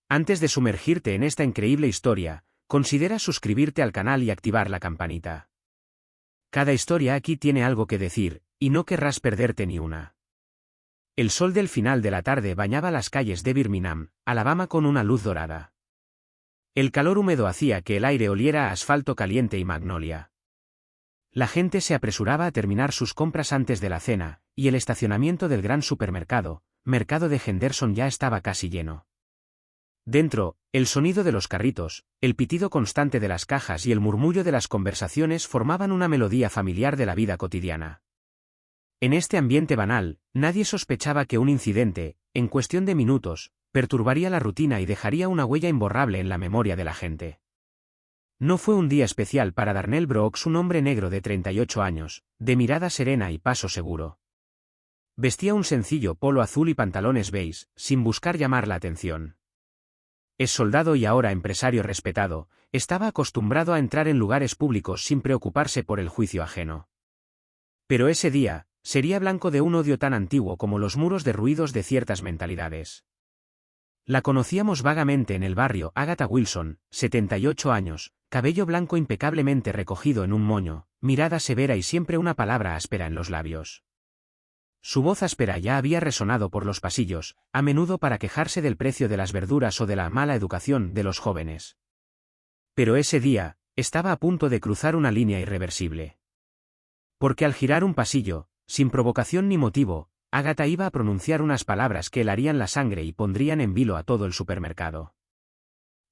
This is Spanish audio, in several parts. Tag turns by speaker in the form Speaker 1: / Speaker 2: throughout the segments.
Speaker 1: Antes de sumergirte en esta increíble historia, considera suscribirte al canal y activar la campanita. Cada historia aquí tiene algo que decir, y no querrás perderte ni una. El sol del final de la tarde bañaba las calles de Birmingham, Alabama con una luz dorada. El calor húmedo hacía que el aire oliera a asfalto caliente y magnolia. La gente se apresuraba a terminar sus compras antes de la cena, y el estacionamiento del gran supermercado, Mercado de Henderson, ya estaba casi lleno. Dentro, el sonido de los carritos, el pitido constante de las cajas y el murmullo de las conversaciones formaban una melodía familiar de la vida cotidiana. En este ambiente banal, nadie sospechaba que un incidente, en cuestión de minutos, perturbaría la rutina y dejaría una huella imborrable en la memoria de la gente. No fue un día especial para Darnell Brooks, un hombre negro de 38 años, de mirada serena y paso seguro. Vestía un sencillo polo azul y pantalones beige, sin buscar llamar la atención. Es soldado y ahora empresario respetado, estaba acostumbrado a entrar en lugares públicos sin preocuparse por el juicio ajeno. Pero ese día, sería blanco de un odio tan antiguo como los muros derruidos de ciertas mentalidades. La conocíamos vagamente en el barrio. Agatha Wilson, 78 años, cabello blanco impecablemente recogido en un moño, mirada severa y siempre una palabra áspera en los labios. Su voz áspera ya había resonado por los pasillos, a menudo para quejarse del precio de las verduras o de la mala educación de los jóvenes. Pero ese día, estaba a punto de cruzar una línea irreversible. Porque al girar un pasillo, sin provocación ni motivo, Agatha iba a pronunciar unas palabras que helarían la sangre y pondrían en vilo a todo el supermercado.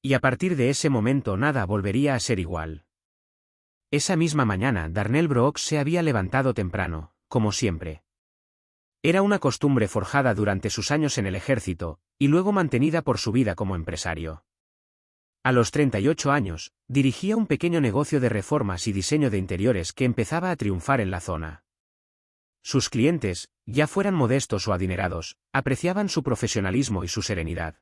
Speaker 1: Y a partir de ese momento nada volvería a ser igual. Esa misma mañana Darnell Brooks se había levantado temprano, como siempre. Era una costumbre forjada durante sus años en el ejército, y luego mantenida por su vida como empresario. A los 38 años, dirigía un pequeño negocio de reformas y diseño de interiores que empezaba a triunfar en la zona. Sus clientes, ya fueran modestos o adinerados, apreciaban su profesionalismo y su serenidad.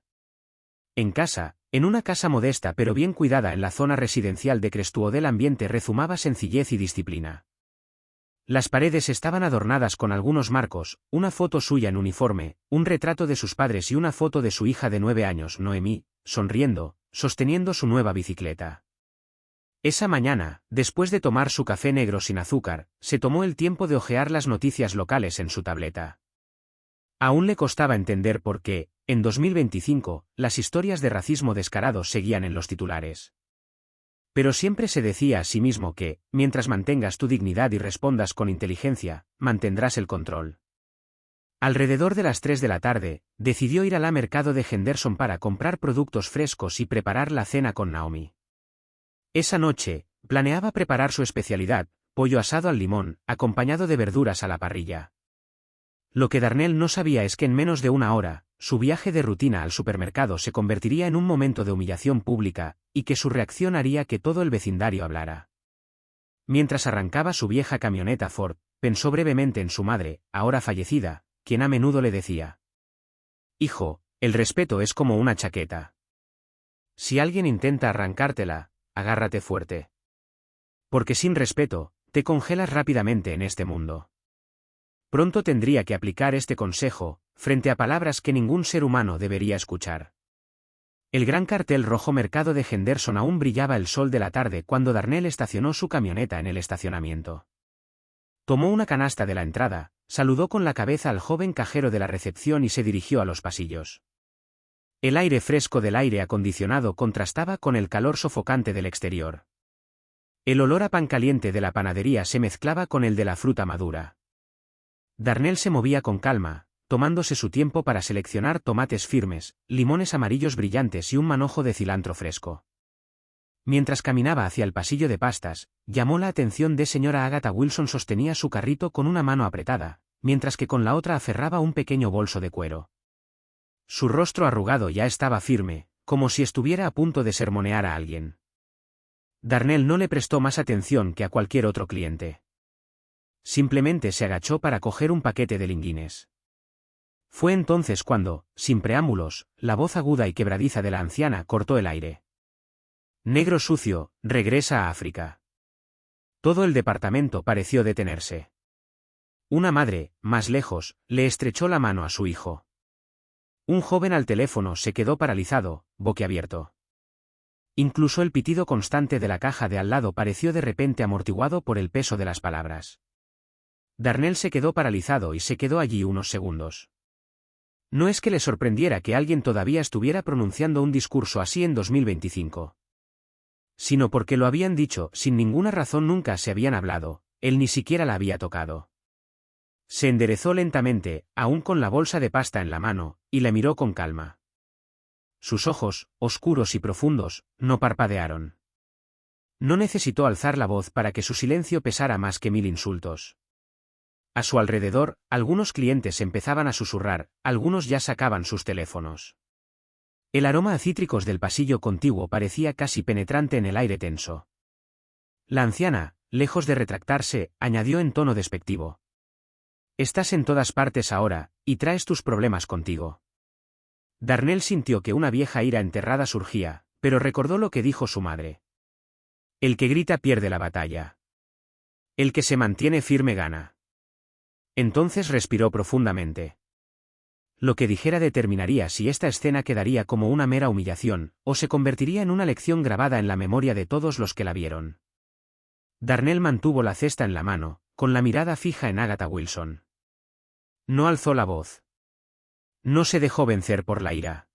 Speaker 1: En casa, en una casa modesta pero bien cuidada en la zona residencial de Crestwood, el ambiente rezumaba sencillez y disciplina. Las paredes estaban adornadas con algunos marcos, una foto suya en uniforme, un retrato de sus padres y una foto de su hija de 9 años, Noemí, sonriendo, sosteniendo su nueva bicicleta. Esa mañana, después de tomar su café negro sin azúcar, se tomó el tiempo de hojear las noticias locales en su tableta. Aún le costaba entender por qué, en 2025, las historias de racismo descarado seguían en los titulares. Pero siempre se decía a sí mismo que, mientras mantengas tu dignidad y respondas con inteligencia, mantendrás el control. Alrededor de las 3 de la tarde, decidió ir al mercado de Henderson para comprar productos frescos y preparar la cena con Naomi. Esa noche, planeaba preparar su especialidad, pollo asado al limón, acompañado de verduras a la parrilla. Lo que Darnell no sabía es que en menos de una hora, su viaje de rutina al supermercado se convertiría en un momento de humillación pública, y que su reacción haría que todo el vecindario hablara. Mientras arrancaba su vieja camioneta Ford, pensó brevemente en su madre, ahora fallecida, quien a menudo le decía: «Hijo, el respeto es como una chaqueta. Si alguien intenta arrancártela, agárrate fuerte. Porque sin respeto, te congelas rápidamente en este mundo». Pronto tendría que aplicar este consejo, frente a palabras que ningún ser humano debería escuchar. El gran cartel rojo Mercado de Henderson aún brillaba el sol de la tarde cuando Darnell estacionó su camioneta en el estacionamiento. Tomó una canasta de la entrada, saludó con la cabeza al joven cajero de la recepción y se dirigió a los pasillos. El aire fresco del aire acondicionado contrastaba con el calor sofocante del exterior. El olor a pan caliente de la panadería se mezclaba con el de la fruta madura. Darnell se movía con calma, tomándose su tiempo para seleccionar tomates firmes, limones amarillos brillantes y un manojo de cilantro fresco. Mientras caminaba hacia el pasillo de pastas, llamó la atención de señora Agatha Wilson. Sostenía su carrito con una mano apretada, mientras que con la otra aferraba un pequeño bolso de cuero. Su rostro arrugado ya estaba firme, como si estuviera a punto de sermonear a alguien. Darnell no le prestó más atención que a cualquier otro cliente. Simplemente se agachó para coger un paquete de linguines. Fue entonces cuando, sin preámbulos, la voz aguda y quebradiza de la anciana cortó el aire. «Negro sucio, regresa a África». Todo el departamento pareció detenerse. Una madre, más lejos, le estrechó la mano a su hijo. Un joven al teléfono se quedó paralizado, boquiabierto. Incluso el pitido constante de la caja de al lado pareció de repente amortiguado por el peso de las palabras. Darnell se quedó paralizado y se quedó allí unos segundos. No es que le sorprendiera que alguien todavía estuviera pronunciando un discurso así en 2025. Sino porque lo habían dicho, sin ninguna razón nunca se habían hablado, él ni siquiera la había tocado. Se enderezó lentamente, aún con la bolsa de pasta en la mano, y la miró con calma. Sus ojos, oscuros y profundos, no parpadearon. No necesitó alzar la voz para que su silencio pesara más que 1000 insultos. A su alrededor, algunos clientes empezaban a susurrar, algunos ya sacaban sus teléfonos. El aroma a cítricos del pasillo contiguo parecía casi penetrante en el aire tenso. La anciana, lejos de retractarse, añadió en tono despectivo. Estás en todas partes ahora, y traes tus problemas contigo. Darnell sintió que una vieja ira enterrada surgía, pero recordó lo que dijo su madre. El que grita pierde la batalla. El que se mantiene firme gana. Entonces respiró profundamente. Lo que dijera determinaría si esta escena quedaría como una mera humillación, o se convertiría en una lección grabada en la memoria de todos los que la vieron. Darnell mantuvo la cesta en la mano, con la mirada fija en Agatha Wilson. No alzó la voz. No se dejó vencer por la ira.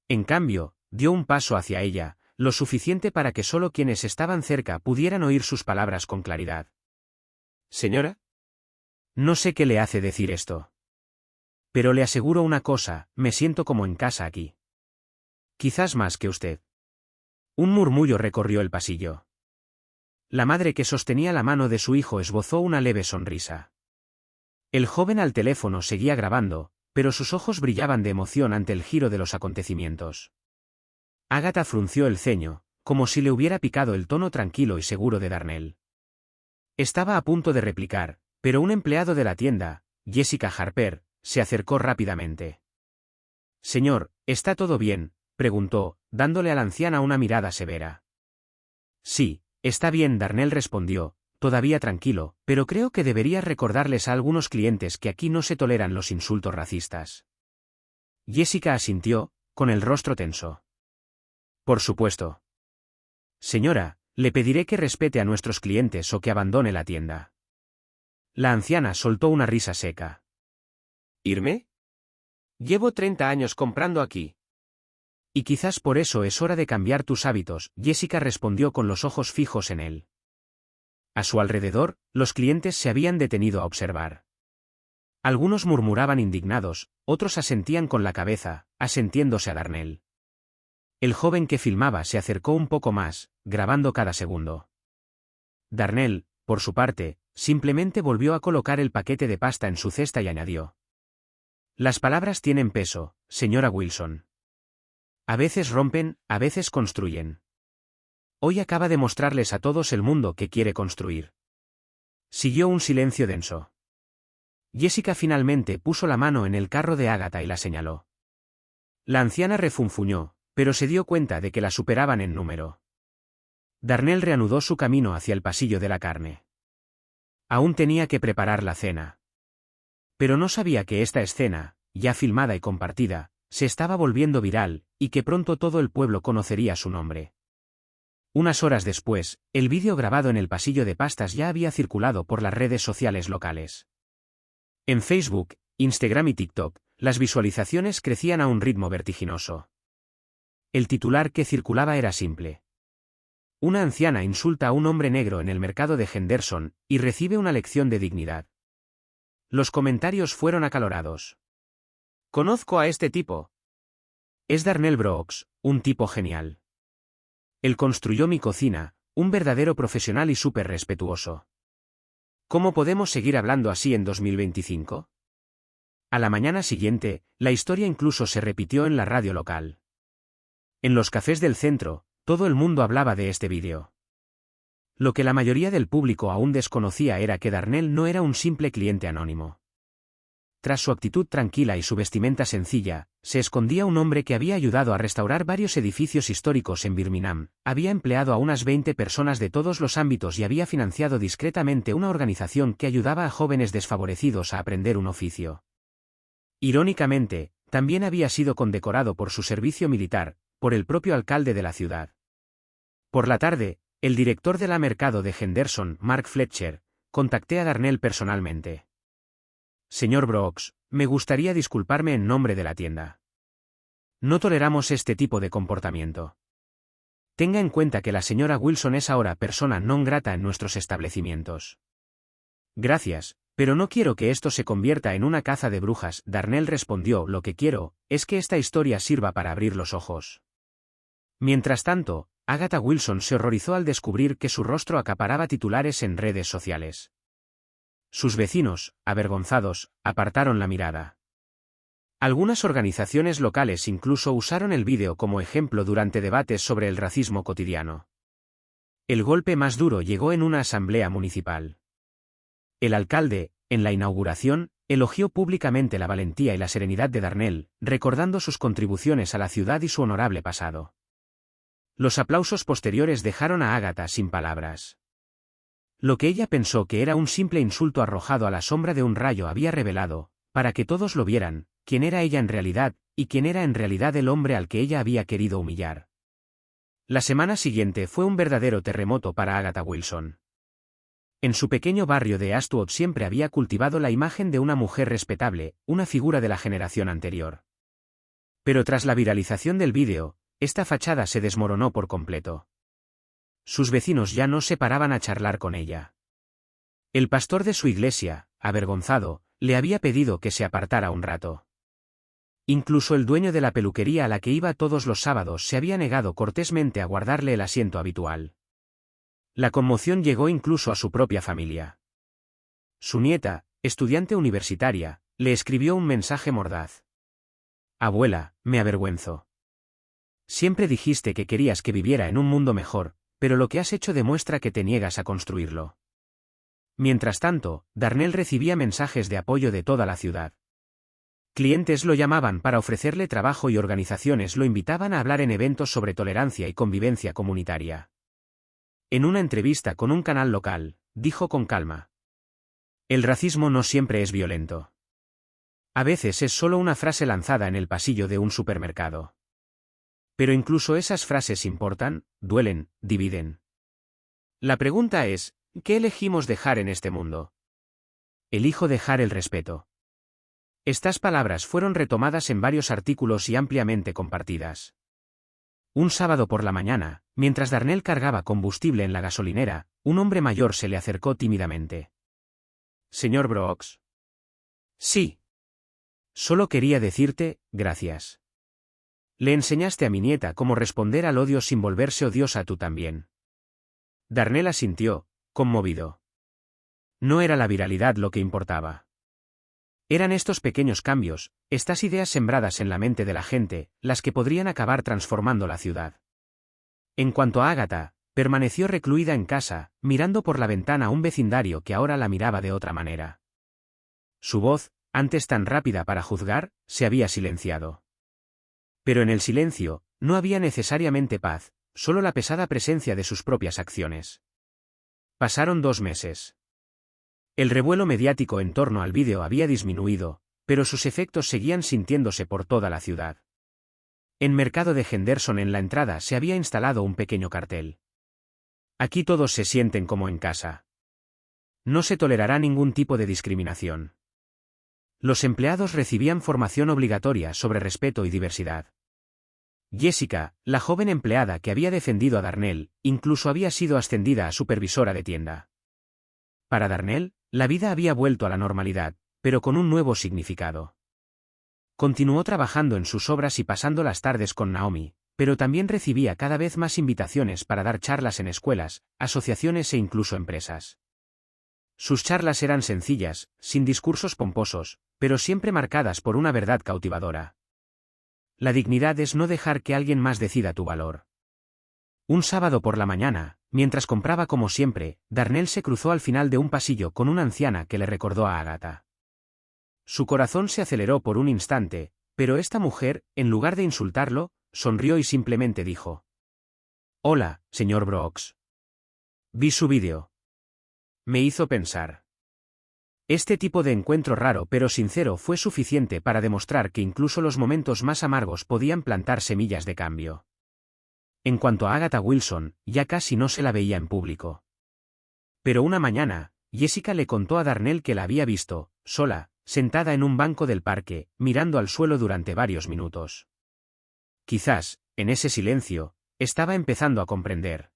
Speaker 1: En cambio, dio un paso hacia ella, lo suficiente para que solo quienes estaban cerca pudieran oír sus palabras con claridad.
Speaker 2: Señora,
Speaker 1: no sé qué le hace decir esto. Pero le aseguro una cosa, me siento como en casa aquí. Quizás más que usted. Un murmullo recorrió el pasillo. La madre que sostenía la mano de su hijo esbozó una leve sonrisa. El joven al teléfono seguía grabando, pero sus ojos brillaban de emoción ante el giro de los acontecimientos. Agatha frunció el ceño, como si le hubiera picado el tono tranquilo y seguro de Darnell. Estaba a punto de replicar, pero un empleado de la tienda, Jessica Harper, se acercó rápidamente. «Señor, ¿está todo bien?», preguntó, dándole a la anciana una mirada severa. «Sí, está bien», Darnell respondió, todavía tranquilo, «pero creo que deberías recordarles a algunos clientes que aquí no se toleran los insultos racistas». Jessica asintió, con el rostro tenso. «Por supuesto. Señora, le pediré que respete a nuestros clientes o que abandone la tienda». La anciana soltó una risa seca.
Speaker 2: ¿Irme? Llevo 30 años comprando aquí.
Speaker 1: Y quizás por eso es hora de cambiar tus hábitos, Jessica respondió con los ojos fijos en él. A su alrededor, los clientes se habían detenido a observar. Algunos murmuraban indignados, otros asentían con la cabeza, asintiéndose a Darnell. El joven que filmaba se acercó un poco más, grabando cada segundo. Darnell, por su parte, simplemente volvió a colocar el paquete de pasta en su cesta y añadió. Las palabras tienen peso, señora Wilson. A veces rompen, a veces construyen. Hoy acaba de mostrarles a todos el mundo que quiere construir. Siguió un silencio denso. Jessica finalmente puso la mano en el carro de Agatha y la señaló. La anciana refunfuñó, pero se dio cuenta de que la superaban en número. Darnell reanudó su camino hacia el pasillo de la carne. Aún tenía que preparar la cena. Pero no sabía que esta escena, ya filmada y compartida, se estaba volviendo viral, y que pronto todo el pueblo conocería su nombre. Unas horas después, el vídeo grabado en el pasillo de pastas ya había circulado por las redes sociales locales. En Facebook, Instagram y TikTok, las visualizaciones crecían a un ritmo vertiginoso. El titular que circulaba era simple. Una anciana insulta a un hombre negro en el mercado de Henderson, y recibe una lección de dignidad. Los comentarios fueron acalorados. «Conozco a este tipo. Es Darnell Brooks, un tipo genial. Él construyó mi cocina, un verdadero profesional y súper respetuoso. ¿Cómo podemos seguir hablando así en 2025? A la mañana siguiente, la historia incluso se repitió en la radio local. En los cafés del centro, todo el mundo hablaba de este vídeo. Lo que la mayoría del público aún desconocía era que Darnell no era un simple cliente anónimo. Tras su actitud tranquila y su vestimenta sencilla, se escondía un hombre que había ayudado a restaurar varios edificios históricos en Birmingham, había empleado a unas 20 personas de todos los ámbitos y había financiado discretamente una organización que ayudaba a jóvenes desfavorecidos a aprender un oficio. Irónicamente, también había sido condecorado por su servicio militar, por el propio alcalde de la ciudad. Por la tarde, el director de la mercado de Henderson, Mark Fletcher, contacté a Darnell personalmente. Señor Brooks, me gustaría disculparme en nombre de la tienda. No toleramos este tipo de comportamiento. Tenga en cuenta que la señora Wilson es ahora persona non grata en nuestros establecimientos. Gracias, pero no quiero que esto se convierta en una caza de brujas. Darnell respondió: lo que quiero es que esta historia sirva para abrir los ojos. Mientras tanto, Agatha Wilson se horrorizó al descubrir que su rostro acaparaba titulares en redes sociales. Sus vecinos, avergonzados, apartaron la mirada. Algunas organizaciones locales incluso usaron el vídeo como ejemplo durante debates sobre el racismo cotidiano. El golpe más duro llegó en una asamblea municipal. El alcalde, en la inauguración, elogió públicamente la valentía y la serenidad de Darnell, recordando sus contribuciones a la ciudad y su honorable pasado. Los aplausos posteriores dejaron a Agatha sin palabras. Lo que ella pensó que era un simple insulto arrojado a la sombra de un rayo había revelado, para que todos lo vieran, quién era ella en realidad, y quién era en realidad el hombre al que ella había querido humillar. La semana siguiente fue un verdadero terremoto para Agatha Wilson. En su pequeño barrio de Astwood siempre había cultivado la imagen de una mujer respetable, una figura de la generación anterior. Pero tras la viralización del vídeo, esta fachada se desmoronó por completo. Sus vecinos ya no se paraban a charlar con ella. El pastor de su iglesia, avergonzado, le había pedido que se apartara un rato. Incluso el dueño de la peluquería a la que iba todos los sábados se había negado cortésmente a guardarle el asiento habitual. La conmoción llegó incluso a su propia familia. Su nieta, estudiante universitaria, le escribió un mensaje mordaz. Abuela, me avergüenzo. Siempre dijiste que querías que viviera en un mundo mejor, pero lo que has hecho demuestra que te niegas a construirlo. Mientras tanto, Darnell recibía mensajes de apoyo de toda la ciudad. Clientes lo llamaban para ofrecerle trabajo y organizaciones lo invitaban a hablar en eventos sobre tolerancia y convivencia comunitaria. En una entrevista con un canal local, dijo con calma: el racismo no siempre es violento. A veces es solo una frase lanzada en el pasillo de un supermercado. Pero incluso esas frases importan, duelen, dividen. La pregunta es, ¿qué elegimos dejar en este mundo? Elijo dejar el respeto. Estas palabras fueron retomadas en varios artículos y ampliamente compartidas. Un sábado por la mañana, mientras Darnell cargaba combustible en la gasolinera, un hombre mayor se le acercó tímidamente. Señor Brooks. Sí. Solo quería decirte, gracias. Le enseñaste a mi nieta cómo responder al odio sin volverse odiosa tú también. Darnell asintió, conmovido. No era la viralidad lo que importaba. Eran estos pequeños cambios, estas ideas sembradas en la mente de la gente, las que podrían acabar transformando la ciudad. En cuanto a Agatha, permaneció recluida en casa, mirando por la ventana a un vecindario que ahora la miraba de otra manera. Su voz, antes tan rápida para juzgar, se había silenciado. Pero en el silencio, no había necesariamente paz, solo la pesada presencia de sus propias acciones. Pasaron 2 meses. El revuelo mediático en torno al vídeo había disminuido, pero sus efectos seguían sintiéndose por toda la ciudad. En Mercado de Henderson en la entrada se había instalado un pequeño cartel. Aquí todos se sienten como en casa. No se tolerará ningún tipo de discriminación. Los empleados recibían formación obligatoria sobre respeto y diversidad. Jessica, la joven empleada que había defendido a Darnell, incluso había sido ascendida a supervisora de tienda. Para Darnell, la vida había vuelto a la normalidad, pero con un nuevo significado. Continuó trabajando en sus obras y pasando las tardes con Naomi, pero también recibía cada vez más invitaciones para dar charlas en escuelas, asociaciones e incluso empresas. Sus charlas eran sencillas, sin discursos pomposos, pero siempre marcadas por una verdad cautivadora. La dignidad es no dejar que alguien más decida tu valor. Un sábado por la mañana, mientras compraba como siempre, Darnell se cruzó al final de un pasillo con una anciana que le recordó a Agatha. Su corazón se aceleró por un instante, pero esta mujer, en lugar de insultarlo, sonrió y simplemente dijo: Hola, señor Brooks. Vi su vídeo. Me hizo pensar. Este tipo de encuentro raro pero sincero fue suficiente para demostrar que incluso los momentos más amargos podían plantar semillas de cambio. En cuanto a Agatha Wilson, ya casi no se la veía en público. Pero una mañana, Jessica le contó a Darnell que la había visto, sola, sentada en un banco del parque, mirando al suelo durante varios minutos. Quizás, en ese silencio, estaba empezando a comprender.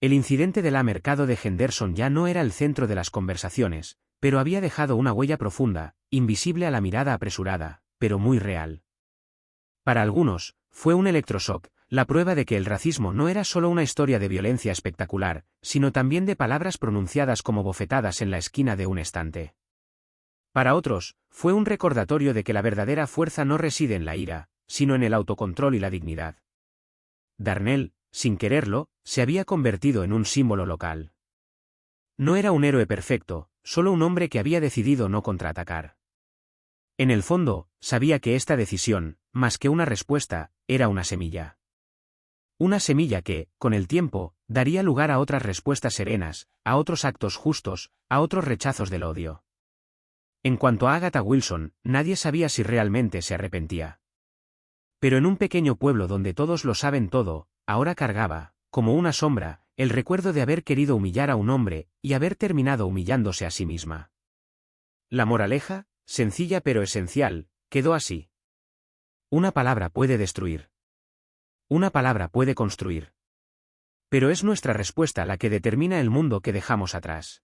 Speaker 1: El incidente del mercado de Henderson ya no era el centro de las conversaciones, pero había dejado una huella profunda, invisible a la mirada apresurada, pero muy real. Para algunos, fue un electroshock, la prueba de que el racismo no era solo una historia de violencia espectacular, sino también de palabras pronunciadas como bofetadas en la esquina de un estante. Para otros, fue un recordatorio de que la verdadera fuerza no reside en la ira, sino en el autocontrol y la dignidad. Darnell, sin quererlo, se había convertido en un símbolo local. No era un héroe perfecto, solo un hombre que había decidido no contraatacar. En el fondo, sabía que esta decisión, más que una respuesta, era una semilla. Una semilla que, con el tiempo, daría lugar a otras respuestas serenas, a otros actos justos, a otros rechazos del odio. En cuanto a Agatha Wilson, nadie sabía si realmente se arrepentía. Pero en un pequeño pueblo donde todos lo saben todo, ahora cargaba, como una sombra, el recuerdo de haber querido humillar a un hombre, y haber terminado humillándose a sí misma. La moraleja, sencilla pero esencial, quedó así. Una palabra puede destruir. Una palabra puede construir. Pero es nuestra respuesta la que determina el mundo que dejamos atrás.